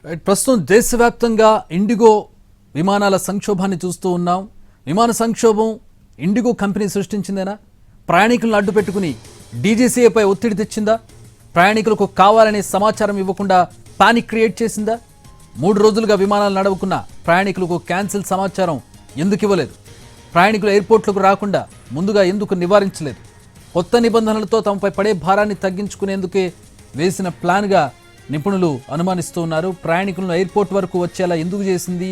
ప్రస్తుతం దేశవ్యాప్తంగా ఇండిగో విమానాల సంక్షోభాన్ని చూస్తూ ఉన్నాం. విమాన సంక్షోభం ఇండిగో కంపెనీ సృష్టించిందేనా? ప్రయాణికులను అడ్డు పెట్టుకుని డీజీసీఏపై ఒత్తిడి తెచ్చిందా? ప్రయాణికులకు కావాలనే సమాచారం ఇవ్వకుండా పానిక్ క్రియేట్ చేసిందా? 3 రోజులుగా విమానాలు నడవకున్న ప్రయాణికులకు క్యాన్సిల్ సమాచారం ఎందుకు ఇవ్వలేదు? ప్రయాణికులు ఎయిర్పోర్ట్లకు రాకుండా ముందుగా ఎందుకు నివారించలేదు? కొత్త నిబంధనలతో తమపై పడే భారాన్ని తగ్గించుకునేందుకే వేసిన ప్లాన్గా నిపుణులు అనుమానిస్తూ ఉన్నారు. ప్రయాణికులను ఎయిర్పోర్ట్ వరకు వచ్చేలా ఎందుకు చేసింది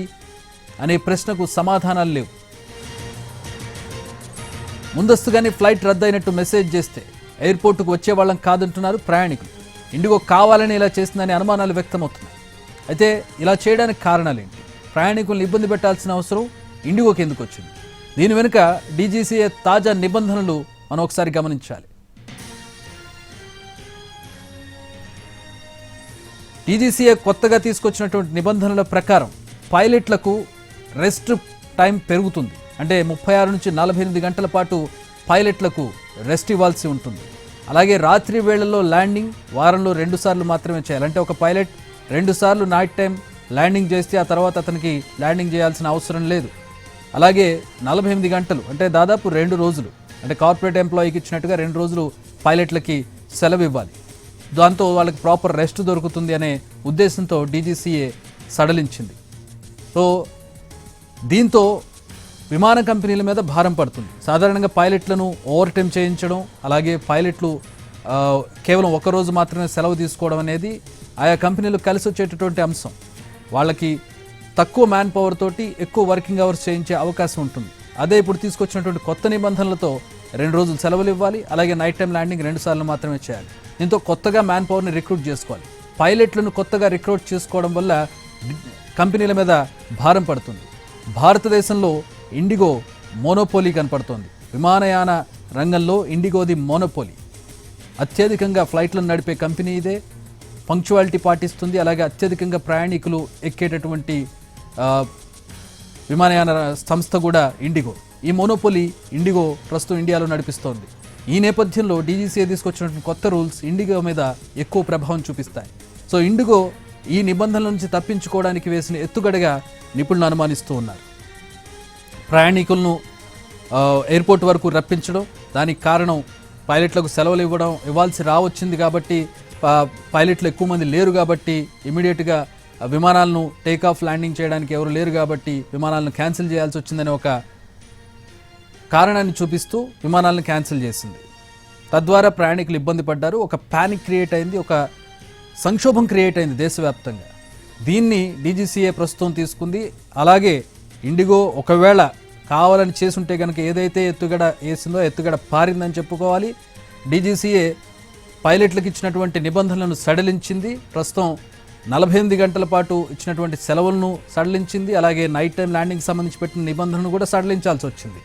అనే ప్రశ్నకు సమాధానాలు లేవు. ముందస్తుగానే ఫ్లైట్ రద్దయినట్టు మెసేజ్ చేస్తే ఎయిర్పోర్టుకు వచ్చే వాళ్ళం కాదంటున్నారు ప్రయాణికులు. ఇండిగో కావాలని ఇలా చేసిందనే అనుమానాలు వ్యక్తమవుతున్నాయి. అయితే ఇలా చేయడానికి కారణాలు ఏంటి? ప్రయాణికులను ఇబ్బంది పెట్టాల్సిన అవసరం ఇండిగోకి ఎందుకు వచ్చింది? దీని వెనుక డీజీసీఏ తాజా నిబంధనలు మనం ఒకసారి గమనించాలి. డీజీసీఏ కొత్తగా తీసుకొచ్చినటువంటి నిబంధనల ప్రకారం పైలట్లకు రెస్ట్ టైం పెరుగుతుంది. అంటే 36 నుంచి 48 గంటల పాటు పైలట్లకు రెస్ట్ ఇవ్వాల్సి ఉంటుంది. అలాగే రాత్రి వేళల్లో ల్యాండింగ్ వారంలో 2 సార్లు మాత్రమే చేయాలి. అంటే ఒక పైలట్ 2 సార్లు నైట్ టైం ల్యాండింగ్ చేస్తే ఆ తర్వాత అతనికి ల్యాండింగ్ చేయాల్సిన అవసరం లేదు. అలాగే 48 గంటలు అంటే దాదాపు 2 రోజులు, అంటే కార్పొరేట్ ఎంప్లాయీకి ఇచ్చినట్టుగా 2 రోజులు పైలట్లకి సెలవు ఇవ్వాలి. దాంతో వాళ్ళకి ప్రాపర్ రెస్ట్ దొరుకుతుంది అనే ఉద్దేశంతో డీజీసీఏ సడలించింది. సో దీంతో విమాన కంపెనీల మీద భారం పడుతుంది. సాధారణంగా పైలట్లను ఓవర్ టైం చేయించడం, అలాగే పైలట్లు కేవలం 1 రోజు మాత్రమే సెలవు తీసుకోవడం అనేది ఆయా కంపెనీలు కలిసి వచ్చేటటువంటి అంశం. వాళ్ళకి తక్కువ మ్యాన్ పవర్ తోటి ఎక్కువ వర్కింగ్ అవర్స్ చేయించే అవకాశం ఉంటుంది. అదే ఇప్పుడు తీసుకొచ్చినటువంటి కొత్త నిబంధనలతో 2 రోజులు సెలవులు ఇవ్వాలి, అలాగే నైట్ టైం ల్యాండింగ్ 2 సార్లు మాత్రమే చేయాలి. దీంతో కొత్తగా మ్యాన్ పవర్ని రిక్రూట్ చేసుకోవాలి. పైలట్లను కొత్తగా రిక్రూట్ చేసుకోవడం వల్ల కంపెనీల మీద భారం పడుతుంది. భారతదేశంలో ఇండిగో మోనోపోలీ కనపడుతోంది. విమానయాన రంగంలో ఇండిగోది మోనోపోలీ. అత్యధికంగా ఫ్లైట్లను నడిపే కంపెనీ ఇదే. పంక్చువాలిటీ పాటిస్తుంది. అలాగే అత్యధికంగా ప్రయాణికులు ఎక్కేటటువంటి విమానయాన సంస్థ కూడా ఇండిగో. ఈ మోనోపోలీ ఇండిగో ప్రస్తుతం ఇండియాలో నడిపిస్తోంది. ఈ నేపథ్యంలో డీజీసీఏ తీసుకొచ్చినటువంటి కొత్త రూల్స్ ఇండిగో మీద ఎక్కువ ప్రభావం చూపిస్తాయి. సో ఇండిగో ఈ నిబంధనల నుంచి తప్పించుకోవడానికి వేసిన ఎత్తుగడగా నిపుణులు అనుమానిస్తూ ఉన్నారు. ప్రయాణికులను ఎయిర్పోర్ట్ వరకు రప్పించడం, దానికి కారణం పైలట్లకు సెలవులు ఇవ్వాల్సి రావచ్చింది కాబట్టి, పైలట్లు ఎక్కువ మంది లేరు కాబట్టి, ఇమీడియట్గా విమానాలను టేకాఫ్ ల్యాండింగ్ చేయడానికి ఎవరు లేరు కాబట్టి విమానాలను క్యాన్సిల్ చేయాల్సి వచ్చిందని ఒక కారణాన్ని చూపిస్తూ విమానాలను క్యాన్సిల్ చేసింది. తద్వారా ప్రయాణికులు ఇబ్బంది పడ్డారు. ఒక ప్యానిక్ క్రియేట్ అయింది, ఒక సంక్షోభం క్రియేట్ అయింది దేశవ్యాప్తంగా. దీన్ని డీజీసీఏ ప్రస్తుతం తీసుకుంది. అలాగే ఇండిగో ఒకవేళ కావాలని చేసుంటే కనుక ఏదైతే ఎత్తుగడ వేసిందో ఎత్తుగడ పారిందని చెప్పుకోవాలి. డీజీసీఏ పైలట్లకు ఇచ్చినటువంటి నిబంధనలను సడలించింది. ప్రస్తుతం 48 గంటల పాటు ఇచ్చినటువంటి సెలవులను సడలించింది. అలాగే నైట్ టైం ల్యాండింగ్ సంబంధించి పెట్టిన నిబంధనలను కూడా సడలించాల్సి వచ్చింది.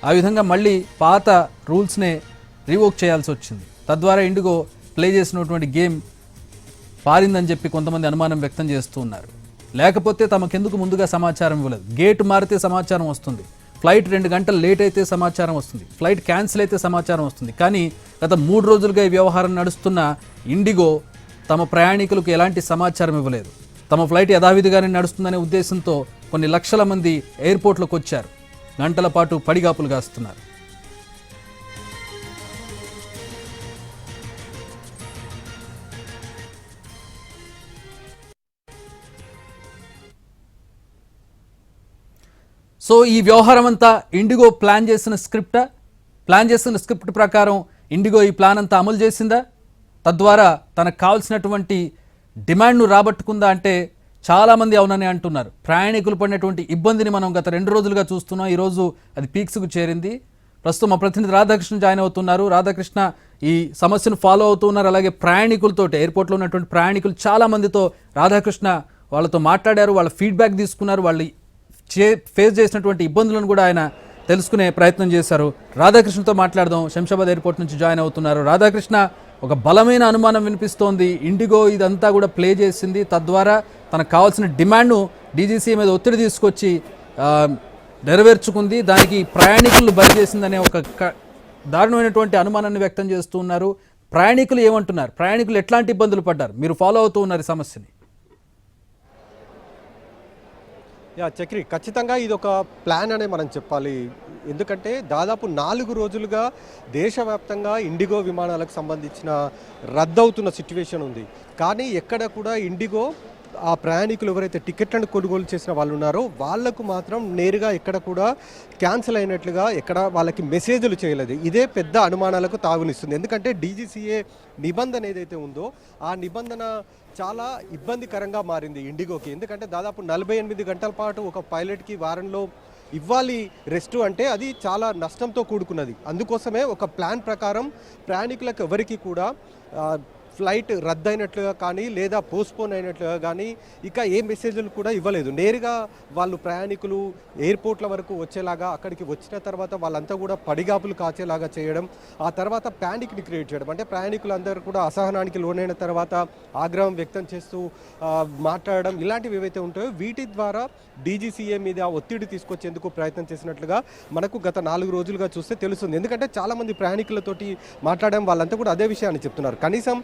ఆ విధంగా మళ్ళీ పాత రూల్స్నే రివోక్ చేయాల్సి వచ్చింది. తద్వారా ఇండిగో ప్లే చేసినటువంటి గేమ్ పారిందని చెప్పి కొంతమంది అనుమానం వ్యక్తం చేస్తూ ఉన్నారు. లేకపోతే తమకెందుకు ముందుగా సమాచారం ఇవ్వలేదు? గేట్ మారితే సమాచారం వస్తుంది, ఫ్లైట్ 2 గంటలు లేట్ అయితే సమాచారం వస్తుంది, ఫ్లైట్ క్యాన్సిల్ అయితే సమాచారం వస్తుంది. కానీ గత 3 రోజులుగా ఈ వ్యవహారం నడుస్తున్న ఇండిగో తమ ప్రయాణికులకు ఎలాంటి సమాచారం ఇవ్వలేదు. తమ ఫ్లైట్ యథావిధిగానే నడుస్తుందనే ఉద్దేశంతో కొన్ని లక్షల మంది ఎయిర్పోర్ట్లకు వచ్చారు. గంటల పాటు పడిగాపులు కాస్తున్నారు. సో ఈ వ్యవహారం అంతా ఇండిగో ప్లాన్ చేసిన స్క్రిప్ట్ ప్రకారం ఇండిగో ఈ ప్లాన్ అంతా అమలు చేసిందా? తద్వారా తనకు కావాల్సినటువంటి డిమాండ్ను రాబట్టుకుందా అంటే చాలామంది అవునని అంటున్నారు. ప్రయాణికులు పడినటువంటి ఇబ్బందిని మనం గత 2 రోజులుగా చూస్తున్నాం. ఈరోజు అది పీక్స్కు చేరింది. ప్రస్తుతం మా ప్రతినిధి రాధాకృష్ణ జాయిన్ అవుతున్నారు. రాధాకృష్ణ, ఈ సమస్యను ఫాలో అవుతున్నారు. అలాగే ప్రయాణికులతో, ఎయిర్పోర్ట్లో ఉన్నటువంటి ప్రయాణికులు చాలామందితో రాధాకృష్ణ వాళ్ళతో మాట్లాడారు, వాళ్ళ ఫీడ్బ్యాక్ తీసుకున్నారు, వాళ్ళు ఫేస్ చేసినటువంటి ఇబ్బందులను కూడా ఆయన తెలుసుకునే ప్రయత్నం చేశారు. రాధాకృష్ణతో మాట్లాడదాం. శంషాబాద్ ఎయిర్పోర్ట్ నుంచి జాయిన్ అవుతున్నారు. రాధాకృష్ణ, ఒక బలమైన అనుమానం వినిపిస్తోంది. ఇండిగో ఇదంతా కూడా ప్లే చేసింది, తద్వారా తనకు కావాల్సిన డిమాండ్ను డీజీసీ మీద ఒత్తిడి తీసుకొచ్చి నెరవేర్చుకుంది, దానికి ప్రయాణికులను బలి చేసిందనే ఒక దారుణమైనటువంటి అనుమానాన్ని వ్యక్తం చేస్తూ ఉన్నారు. ప్రయాణికులు ఏమంటున్నారు? ప్రయాణికులు ఎట్లాంటి ఇబ్బందులు పడ్డారు? మీరు ఫాలో అవుతూ ఉన్నారు ఈ సమస్యని. చక్రి ఖచ్చితంగా ఇది ఒక ప్లాన్ అనే మనం చెప్పాలి. ఎందుకంటే దాదాపు 4 రోజులుగా దేశవ్యాప్తంగా ఇండిగో విమానాలకు సంబంధించిన రద్దవుతున్న సిట్యుయేషన్ ఉంది. కానీ ఎక్కడ కూడా ఇండిగో ఆ ప్రయాణికులు ఎవరైతే టికెట్లను కొనుగోలు చేసిన వాళ్ళు ఉన్నారో వాళ్లకు మాత్రం నేరుగా ఎక్కడ కూడా క్యాన్సిల్ అయినట్లుగా ఎక్కడ వాళ్ళకి మెసేజ్లు చేయలేదు. ఇదే పెద్ద అనుమానాలకు తావునిస్తుంది. ఎందుకంటే డీజీసీఏ నిబంధన ఏదైతే ఉందో ఆ నిబంధన చాలా ఇబ్బందికరంగా మారింది ఇండిగోకి. ఎందుకంటే దాదాపు 48 గంటల పాటు ఒక పైలట్కి వారంలో ఇవ్వాలి రెస్ట్ అంటే అది చాలా నష్టంతో కూడుకున్నది. అందుకోసమే ఒక ప్లాన్ ప్రకారం ప్రయాణికులకు ఎవరికి కూడా ఫ్లైట్ రద్దయినట్లుగా కానీ లేదా పోస్ట్పోన్ అయినట్లుగా కానీ ఇక ఏ మెసేజ్లు కూడా ఇవ్వలేదు. నేరుగా వాళ్ళు ప్రయాణికులు ఎయిర్పోర్ట్ల వరకు వచ్చేలాగా అక్కడికి వచ్చిన తర్వాత వాళ్ళంతా కూడా పడిగాపులు కాచేలాగా చేయడం, ఆ తర్వాత ప్యానిక్ని క్రియేట్ చేయడం. అంటే ప్రయాణికులందరూ కూడా అసహనానికి లోనైన తర్వాత ఆగ్రహం వ్యక్తం చేస్తూ మాట్లాడడం, ఇలాంటివి ఏవైతే ఉంటాయో వీటి ద్వారా డీజీసీఏ మీద ఒత్తిడి తీసుకొచ్చేందుకు ప్రయత్నం చేసినట్లుగా మనకు గత 4 రోజులుగా చూస్తే తెలుస్తుంది. ఎందుకంటే చాలామంది ప్రయాణికులతోటి మాట్లాడడం వాళ్ళంతా కూడా అదే విషయాన్ని చెప్తున్నారు. కనీసం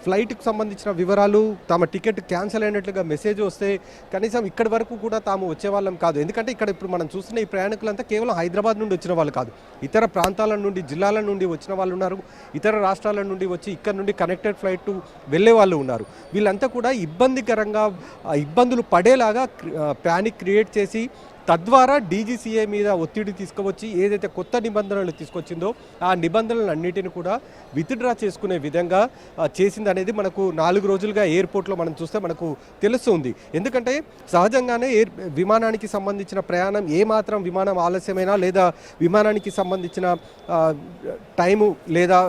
ఫ్లైట్కి సంబంధించిన వివరాలు, తమ టికెట్ క్యాన్సిల్ అయినట్లుగా మెసేజ్ వస్తే కనీసం ఇక్కడి వరకు కూడా తాము వచ్చేవాళ్ళం కాదు. ఎందుకంటే ఇక్కడ ఇప్పుడు మనం చూస్తున్న ఈ ప్రయాణికులంతా కేవలం హైదరాబాద్ నుండి వచ్చిన వాళ్ళు కాదు, ఇతర ప్రాంతాల నుండి జిల్లాల నుండి వచ్చిన వాళ్ళు ఉన్నారు, ఇతర రాష్ట్రాల నుండి వచ్చి ఇక్కడ నుండి కనెక్టెడ్ ఫ్లైట్ వెళ్ళే వాళ్ళు ఉన్నారు. వీళ్ళంతా కూడా ఇబ్బందికరంగా ఇబ్బందులు పడేలాగా ప్యానిక్ క్రియేట్ చేసి తద్వారా డీజీసీఏ మీద ఒత్తిడి తీసుకువచ్చి ఏదైతే కొత్త నిబంధనలు తీసుకొచ్చిందో ఆ నిబంధనలన్నిటిని కూడా విత్డ్రా చేసుకునే విధంగా చేసింది అనేది మనకు 4 రోజులుగా ఎయిర్పోర్ట్లో మనం చూస్తే మనకు తెలుస్తుంది. ఎందుకంటే సహజంగానే విమానానికి సంబంధించిన ప్రయాణం ఏమాత్రం విమానం ఆలస్యమైనా లేదా విమానానికి సంబంధించిన టైము లేదా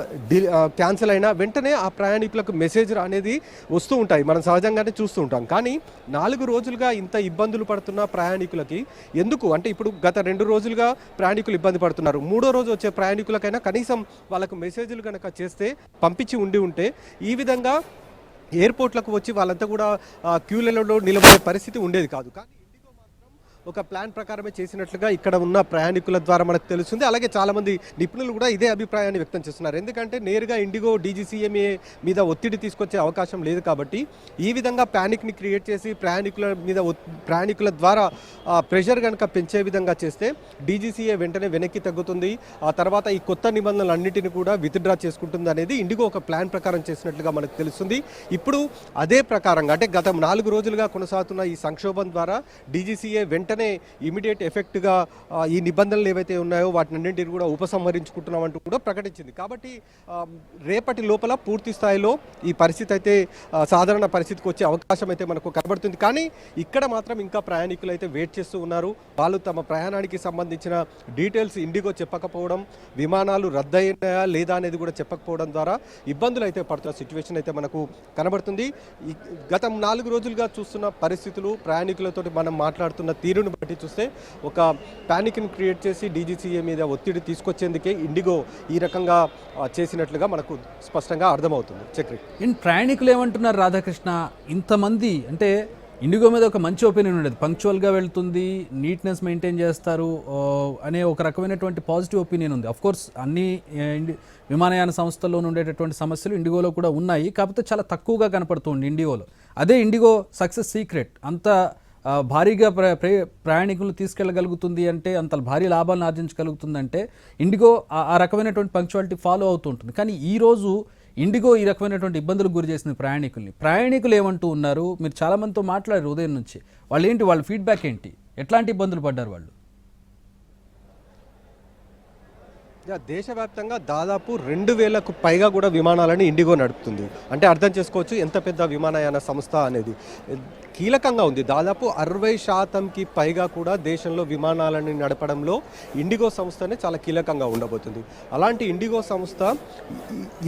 క్యాన్సిల్ అయినా వెంటనే ఆ ప్రయాణికులకు మెసేజ్ అనేది వస్తూ ఉంటాయి, మనం సహజంగానే చూస్తూ ఉంటాం. కానీ 4 రోజులుగా ఇంత ఇబ్బందులు పడుతున్న ప్రయాణికులకి ఎందుకు అంటే ఇప్పుడు గత 2 రోజులుగా ప్రయాణికులు ఇబ్బంది పడుతున్నారు, 3వ రోజు వచ్చే ప్రయాణికులకైనా కనీసం వాళ్ళకు మెసేజ్లు కనుక చేస్తే పంపించి ఉంటే ఈ విధంగా ఎయిర్పోర్ట్లకు వచ్చి వాళ్ళంతా కూడా క్యూలలో నిలబడే పరిస్థితి ఉండేది కాదు. కానీ ఒక ప్లాన్ ప్రకారమే చేసినట్లుగా ఇక్కడ ఉన్న ప్రయాణికుల ద్వారా మనకు తెలుస్తుంది. అలాగే చాలామంది నిపుణులు కూడా ఇదే అభిప్రాయాన్ని వ్యక్తం చేస్తున్నారు. ఎందుకంటే నేరుగా ఇండిగో డీజీసీఏ మీద ఒత్తిడి తీసుకొచ్చే అవకాశం లేదు కాబట్టి ఈ విధంగా ప్యానిక్ని క్రియేట్ చేసి ప్రయాణికుల ద్వారా ప్రెషర్ కనుక పెంచే విధంగా చేస్తే డీజీసీఏ వెంటనే వెనక్కి తగ్గుతుంది, ఆ తర్వాత ఈ కొత్త నిబంధనలు అన్నింటినీ కూడా విత్డ్రా చేసుకుంటుంది అనేది ఇండిగో ఒక ప్లాన్ ప్రకారం చేసినట్లుగా మనకు తెలుస్తుంది. ఇప్పుడు అదే ప్రకారంగా అంటే గత 4 రోజులుగా కొనసాగుతున్న ఈ సంక్షోభం ద్వారా డీజీసీఏ వెంటనే ఇమీడియట్ ఎఫెక్ట్గా ఈ నిబంధనలు ఏవైతే ఉన్నాయో వాటినన్నింటినీ కూడా ఉపసంహరించుకుంటున్నామంటూ కూడా ప్రకటించింది. కాబట్టి రేపటి లోపల పూర్తి స్థాయిలో ఈ పరిస్థితి అయితే సాధారణ పరిస్థితికి వచ్చే అవకాశం అయితే మనకు కనబడుతుంది. కానీ ఇక్కడ మాత్రం ఇంకా ప్రయాణికులు అయితే వెయిట్ చేస్తూ ఉన్నారు. వాళ్ళు తమ ప్రయాణానికి సంబంధించిన డీటెయిల్స్ ఇండిగో చెప్పకపోవడం, విమానాలు రద్దయినాయా లేదా అనేది కూడా చెప్పకపోవడం ద్వారా ఇబ్బందులు అయితే పడుతున్న సిచ్యువేషన్ అయితే మనకు కనబడుతుంది. గత 4 రోజులుగా చూస్తున్న పరిస్థితులు, ప్రయాణికులతో మనం మాట్లాడుతున్న తీరును బట్టి చూస్తే ఒక ప్యానిక్ని క్రియేట్ చేసి డీజీసీఏ మీద ఒత్తిడి తీసుకొచ్చేందుకే ఇండిగో ఈ రకంగా చేసినట్లుగా మనకు స్పష్టంగా అర్థమవుతుంది. చక్రి ప్రయాణికులు ఏమంటున్నారు రాధాకృష్ణ, ఇంతమంది అంటే ఇండిగో మీద ఒక మంచి ఒపీనియన్ ఉండేది, పంక్చువల్గా వెళ్తుంది, నీట్నెస్ మెయింటైన్ చేస్తారు అనే ఒక రకమైనటువంటి పాజిటివ్ ఒపీనియన్ ఉంది. అఫ్కోర్స్ అన్ని విమానయాన సంస్థల్లో ఉండేటటువంటి సమస్యలు ఇండిగోలో కూడా ఉన్నాయి, కాకపోతే చాలా తక్కువగా కనపడుతుంది ఇండిగోలో. అదే ఇండిగో సక్సెస్ సీక్రెట్, అంత భారీగా ప్రయాణికులను తీసుకెళ్ళగలుగుతుంది అంటే, అంత భారీ లాభాలను ఆర్జించగలుగుతుందంటే ఇండిగో ఆ రకమైనటువంటి పంక్చువాలిటీ ఫాలో అవుతూ ఉంటుంది. కానీ ఈరోజు ఇండిగో ఈ రకమైనటువంటి ఇబ్బందులకు గురి చేసింది ప్రయాణికులు ఏమంటూ ఉన్నారు? మీరు చాలామందితో మాట్లాడారు ఉదయం నుంచి, వాళ్ళ ఫీడ్బ్యాక్ ఏంటి, ఎట్లాంటి ఇబ్బందులు పడ్డారు వాళ్ళు? దేశవ్యాప్తంగా దాదాపు 2000కు పైగా కూడా విమానాలని ఇండిగో నడుపుతుంది. అంటే అర్థం చేసుకోవచ్చు ఎంత పెద్ద విమానయాన సంస్థ అనేది. కీలకంగా ఉంది. దాదాపు 60% పైగా కూడా దేశంలో విమానాలను నడపడంలో ఇండిగో సంస్థనే చాలా కీలకంగా ఉండబోతుంది. అలాంటి ఇండిగో సంస్థ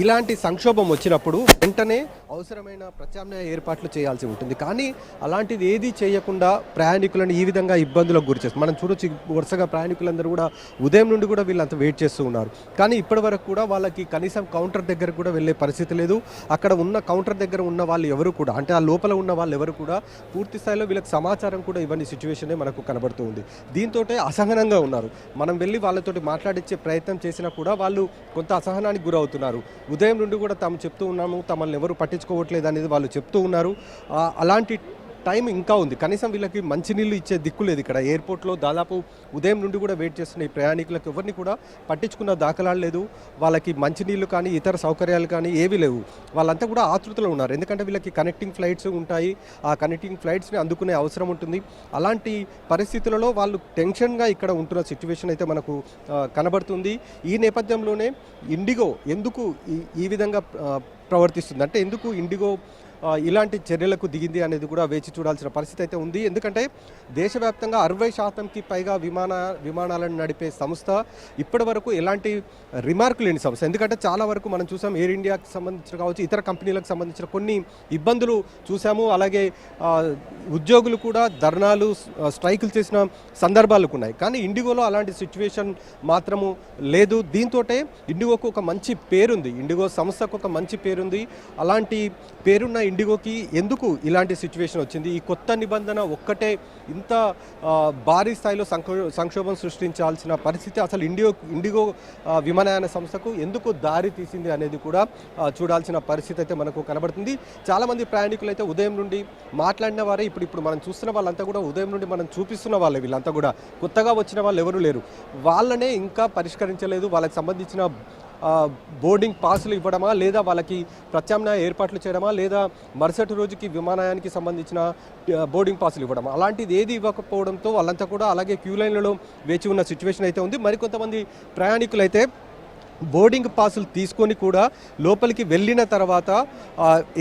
ఇలాంటి సంక్షోభం వచ్చినప్పుడు వెంటనే అవసరమైన ప్రత్యామ్నాయ ఏర్పాట్లు చేయాల్సి ఉంటుంది. కానీ అలాంటిది ఏది చేయకుండా ప్రయాణికులను ఈ విధంగా ఇబ్బందులకు గురి చేస్తుంది. మనం చూడొచ్చు, వరుసగా ప్రయాణికులందరూ కూడా ఉదయం నుండి కూడా వీళ్ళంతా వెయిట్ చేస్తూ ఉన్నారు. కానీ ఇప్పటి వరకు కూడా వాళ్ళకి కనీసం కౌంటర్ దగ్గర కూడా వెళ్ళే పరిస్థితి లేదు. అక్కడ ఉన్న కౌంటర్ దగ్గర ఉన్న వాళ్ళు ఎవరు కూడా, అంటే ఆ లోపల ఉన్న వాళ్ళు ఎవరు కూడా పూర్తి స్థాయిలో వీళ్ళకి సమాచారం కూడా ఇవ్వని సిచ్యువేషనే మనకు కనబడుతూ ఉంది. దీంతో అసహనంగా ఉన్నారు. మనం వెళ్ళి వాళ్ళతోటి మాట్లాడించే ప్రయత్నం చేసినా కూడా వాళ్ళు కొంత అసహనానికి గురవుతున్నారు. ఉదయం నుండి కూడా తాము చెప్తూ ఉన్నాము, తమల్ని ఎవరు పట్టించుకోవట్లేదు అనేది వాళ్ళు చెప్తూ ఉన్నారు. అలాంటి టైం ఇంకా ఉంది. కనీసం వీళ్ళకి మంచినీళ్ళు ఇచ్చే దిక్కు లేదు. ఇక్కడ ఎయిర్పోర్ట్లో దాదాపు ఉదయం నుండి కూడా వెయిట్ చేస్తున్న ఈ ప్రయాణికులకు ఎవరిని కూడా పట్టించుకున్న దాఖలాలు లేదు. వాళ్ళకి మంచినీళ్ళు కానీ ఇతర సౌకర్యాలు కానీ ఏవీ లేవు. వాళ్ళంతా కూడా ఆతృతలో ఉన్నారు. ఎందుకంటే వీళ్ళకి కనెక్టింగ్ ఫ్లైట్స్ ఉంటాయి. ఆ కనెక్టింగ్ ఫ్లైట్స్ని అందుకునే అవసరం ఉంటుంది. అలాంటి పరిస్థితులలో వాళ్ళు టెన్షన్గా ఇక్కడ ఉంటున్న సిచ్యువేషన్ అయితే మనకు కనబడుతుంది. ఈ నేపథ్యంలోనే ఇండిగో ఎందుకు ఈ విధంగా ప్రవర్తిస్తుంది, అంటే ఎందుకు ఇండిగో ఇలాంటి చర్యలకు దిగింది అనేది కూడా వేచి చూడాల్సిన పరిస్థితి అయితే ఉంది. ఎందుకంటే దేశవ్యాప్తంగా 60%కి పైగా విమానాలను నడిపే సంస్థ ఇప్పటి వరకు ఎలాంటి రిమార్క్ లేని సంస్థ. ఎందుకంటే చాలా వరకు మనం చూసాం, ఎయిర్ ఇండియాకి సంబంధించిన కావచ్చు, ఇతర కంపెనీలకు సంబంధించిన కొన్ని ఇబ్బందులు చూసాము. అలాగే ఉద్యోగులు కూడా ధర్నాలు, స్ట్రైకులు చేసిన సందర్భాలు ఉన్నాయి. కానీ ఇండిగోలో అలాంటి సిచ్యువేషన్ మాత్రము లేదు. దీంతో ఇండిగోకు ఒక మంచి పేరుంది, ఇండిగో సంస్థకు ఒక మంచి పేరుంది. అలాంటి పేరున్న ఇండిగోకి ఎందుకు ఇలాంటి సిచ్యువేషన్ వచ్చింది? ఈ కొత్త నిబంధన ఒక్కటే ఇంత భారీ స్థాయిలో సంక్షోభం సృష్టించాల్సిన పరిస్థితి అసలు ఇండిగో విమానయాన సంస్థకు ఎందుకు దారి తీసింది అనేది కూడా చూడాల్సిన పరిస్థితి అయితే మనకు కనబడుతుంది. చాలామంది ప్రయాణికులు అయితే ఉదయం నుండి మాట్లాడిన వారే ఇప్పుడు మనం చూస్తున్న వాళ్ళంతా కూడా ఉదయం నుండి మనం చూపిస్తున్న వాళ్ళే. వీళ్ళంతా కూడా కొత్తగా వచ్చిన వాళ్ళు ఎవరు లేరు. వాళ్ళనే ఇంకా పరిష్కరించలేదు. వాళ్ళకి సంబంధించిన బోర్డింగ్ పాసులు ఇవ్వడమా, లేదా వాళ్ళకి ప్రత్యామ్నాయ ఏర్పాట్లు చేయడమా, లేదా మరుసటి రోజుకి విమానయానికి సంబంధించిన బోర్డింగ్ పాసులు ఇవ్వడమా, అలాంటిది ఏది ఇవ్వకపోవడంతో వాళ్ళంతా కూడా అలాగే క్యూ లైన్లలో వేచి ఉన్న సిచ్యువేషన్ అయితే ఉంది. మరికొంతమంది ప్రయాణికులు అయితే బోర్డింగ్ పాసులు తీసుకొని కూడా లోపలికి వెళ్ళిన తర్వాత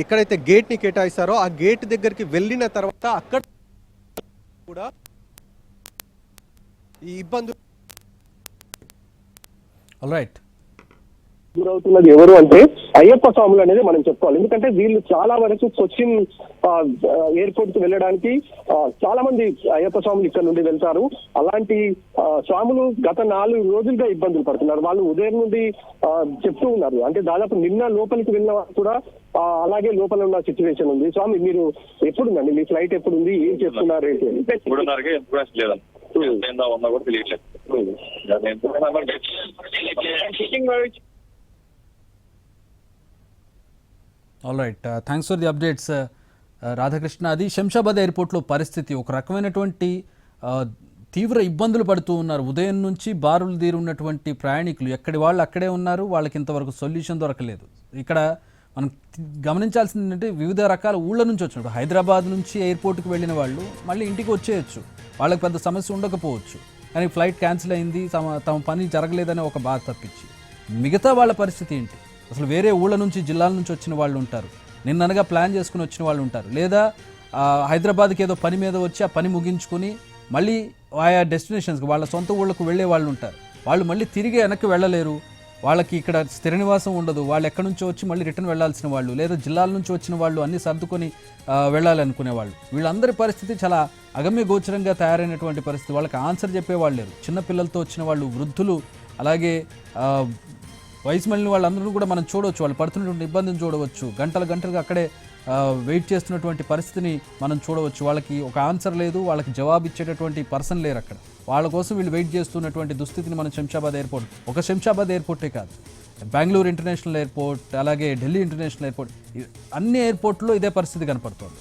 ఎక్కడైతే గేట్ని కేటాయిస్తారో ఆ గేట్ దగ్గరికి వెళ్ళిన తర్వాత అక్కడ కూడా ఈ ఇబ్బందులు ఆల్రైట్ గురవుతున్నది ఎవరు అంటే అయ్యప్ప స్వాములు అనేది మనం చెప్పుకోవాలి. ఎందుకంటే వీళ్ళు చాలా వరకు కొచ్చిన్ ఎయిర్పోర్ట్ కి వెళ్ళడానికి చాలా మంది అయ్యప్ప స్వాములు ఇక్కడ నుండి వెళ్తారు. అలాంటి స్వాములు గత 4 రోజులుగా ఇబ్బందులు పడుతున్నారు. వాళ్ళు ఉదయం నుండి చెప్తూ ఉన్నారు. అంటే దాదాపు నిన్న లోపలికి వెళ్ళిన వాళ్ళు కూడా అలాగే లోపల ఉన్న సిచ్యువేషన్ ఉంది. స్వామి, మీరు ఎప్పుడుందండి మీ ఫ్లైట్ ఎప్పుడుంది, ఏం చెప్తున్నారు? Alright, thanks for the updates Radhakrishna. అది శంషాబాద్ ఎయిర్పోర్ట్లో పరిస్థితి ఒక రకమైనటువంటి తీవ్ర ఇబ్బందులు పడుతూ ఉన్నారు. ఉదయం నుంచి బారులు తీరున్నటువంటి ప్రయాణికులు ఎక్కడి వాళ్ళు అక్కడే ఉన్నారు. వాళ్ళకి ఇంతవరకు సొల్యూషన్ దొరకలేదు. ఇక్కడ మనం గమనించాల్సింది ఏంటంటే వివిధ రకాల ఊళ్ళ నుంచి వచ్చినప్పుడు హైదరాబాద్ నుంచి ఎయిర్పోర్ట్కి వెళ్ళిన వాళ్ళు మళ్ళీ ఇంటికి వచ్చేయచ్చు, వాళ్ళకి పెద్ద సమస్య ఉండకపోవచ్చు. కానీ ఫ్లైట్ క్యాన్సిల్ అయింది, తమ పని జరగలేదనే ఒక బాధ తప్పించి మిగతా వాళ్ళ పరిస్థితి ఏంటి? అసలు వేరే ఊళ్ళ నుంచి, జిల్లాల నుంచి వచ్చిన వాళ్ళు ఉంటారు, నిన్ననగా ప్లాన్ చేసుకుని వచ్చిన వాళ్ళు ఉంటారు, లేదా హైదరాబాద్కి ఏదో పని మీద వచ్చి ఆ పని ముగించుకొని మళ్ళీ ఆయా డెస్టినేషన్స్కి వాళ్ళ సొంత ఊళ్ళకు వెళ్ళే వాళ్ళు ఉంటారు. వాళ్ళు మళ్ళీ తిరిగి వెనక్కి వెళ్ళలేరు, వాళ్ళకి ఇక్కడ స్థిర నివాసం ఉండదు. వాళ్ళు ఎక్కడి నుంచో వచ్చి మళ్ళీ రిటర్న్ వెళ్లాల్సిన వాళ్ళు, లేదా జిల్లాల నుంచి వచ్చిన వాళ్ళు అన్నీ సర్దుకొని వెళ్ళాలనుకునే వాళ్ళు. వీళ్ళందరి పరిస్థితి చాలా అగమ్య గోచరంగా తయారైనటువంటి పరిస్థితి. వాళ్ళకి ఆన్సర్ చెప్పేవాళ్ళు లేరు. చిన్నపిల్లలతో వచ్చిన వాళ్ళు, వృద్ధులు, అలాగే వయసు మళ్ళిన వాళ్ళందరూ కూడా మనం చూడవచ్చు. వాళ్ళు పడుతున్నటువంటి ఇబ్బందిని చూడవచ్చు. గంటలుగా అక్కడే వెయిట్ చేస్తున్నటువంటి పరిస్థితిని మనం చూడవచ్చు. వాళ్ళకి ఒక ఆన్సర్ లేదు, వాళ్ళకి జవాబు ఇచ్చేటటువంటి పర్సన్ లేరు అక్కడ. వాళ్ళ కోసం వీళ్ళు వెయిట్ చేస్తున్నటువంటి దుస్థితిని మనం శంషాబాద్ ఎయిర్పోర్ట్, ఒక శంషాబాద్ ఎయిర్పోర్టే కాదు, బెంగళూరు ఇంటర్నేషనల్ ఎయిర్పోర్ట్, అలాగే ఢిల్లీ ఇంటర్నేషనల్ ఎయిర్పోర్ట్, అన్ని ఎయిర్పోర్ట్లో ఇదే పరిస్థితి కనపడుతుంది.